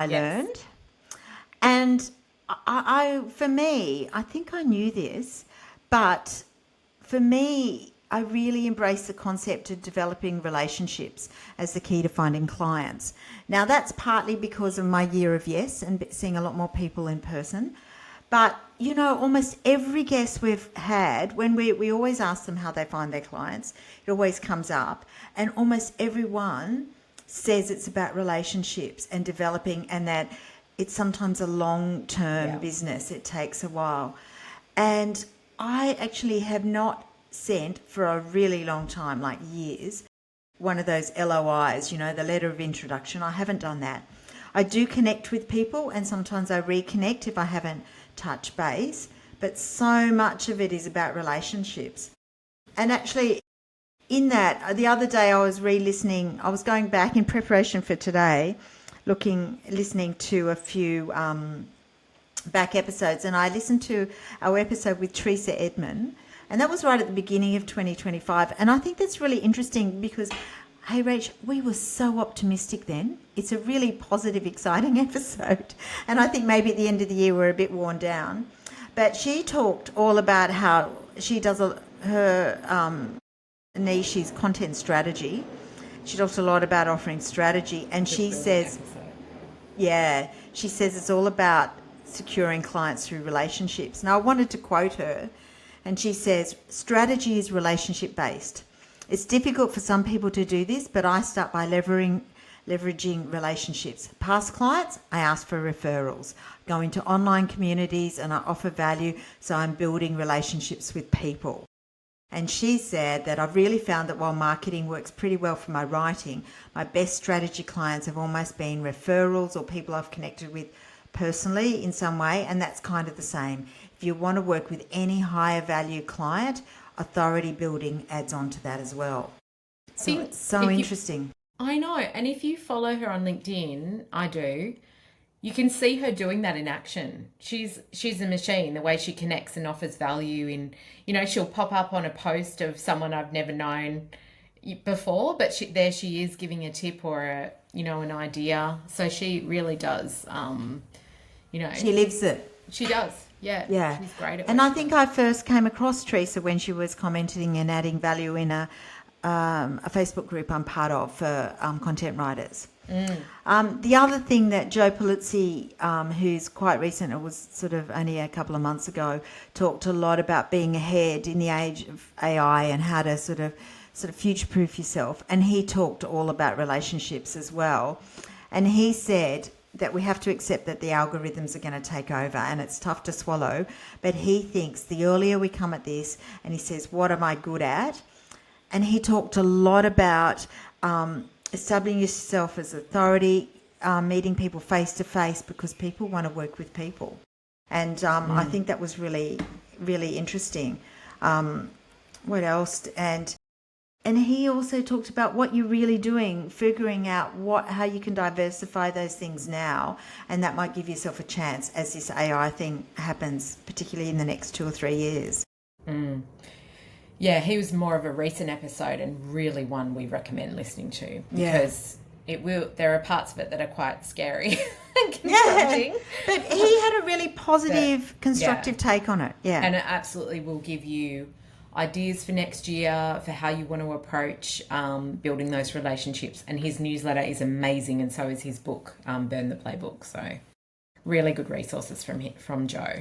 I Yes. learned. And for me, I think I knew this, but for me, I really embrace the concept of developing relationships as the key to finding clients. Now, that's partly because of my year of yes and seeing a lot more people in person. But, almost every guest we've had, when we always ask them how they find their clients, it always comes up. And almost everyone says it's about relationships and developing, and that it's sometimes a long-term business. It takes a while. And I actually have not sent for a really long time, like years, one of those LOIs, the letter of introduction. I haven't done that. I do connect with people, and sometimes I reconnect if I haven't touched base, but so much of it is about relationships. And actually, in that, the other day I was re-listening, I was going back in preparation for today, listening to a few back episodes, and I listened to our episode with Teresa Edmond, and that was right at the beginning of 2025. And I think that's really interesting because, hey, Rach, we were so optimistic then. It's a really positive, exciting episode. And I think maybe at the end of the year we're a bit worn down. But she talked all about how she does her niche is content strategy. She talks a lot about offering strategy. And she says, she says it's all about securing clients through relationships. Now, I wanted to quote her, and she says, strategy is relationship based. It's difficult for some people to do this, but I start by leveraging relationships. Past clients, I ask for referrals. Go into online communities and I offer value, so I'm building relationships with people. And she said that I've really found that while marketing works pretty well for my writing, my best strategy clients have almost been referrals or people I've connected with personally in some way, and that's kind of the same. If you want to work with any higher value client, authority building adds on to that as well. So it's so interesting. I know. And if you follow her on LinkedIn, I do, you can see her doing that in action. She's a machine, the way she connects and offers value in, she'll pop up on a post of someone I've never known before, but there she is giving a tip or an idea. So she really does, She lives it. She does. Yeah. She's great at it. And I think I first came across Teresa when she was commenting and adding value in a Facebook group I'm part of for content writers. The other thing that Joe Polizzi, who's quite recent, it was sort of only a couple of months ago, talked a lot about being ahead in the age of AI and how to sort of future-proof yourself. And he talked all about relationships as well. And he said that we have to accept that the algorithms are going to take over, and it's tough to swallow. But he thinks the earlier we come at this, and he says, what am I good at? And he talked a lot about establishing yourself as authority, meeting people face to face, because people want to work with people. And I think that was really, really interesting. What else? And he also talked about what you're really doing, figuring out how you can diversify those things now, and that might give yourself a chance as this AI thing happens, particularly in the next 2 or 3 years. Yeah, he was more of a recent episode and really one we recommend listening to, because there are parts of it that are quite scary and confronting. But he had a really positive, constructive take on it. Yeah. And it absolutely will give you ideas for next year for how you want to approach building those relationships. And his newsletter is amazing, and so is his book, Burn the Playbook. So really good resources from Joe.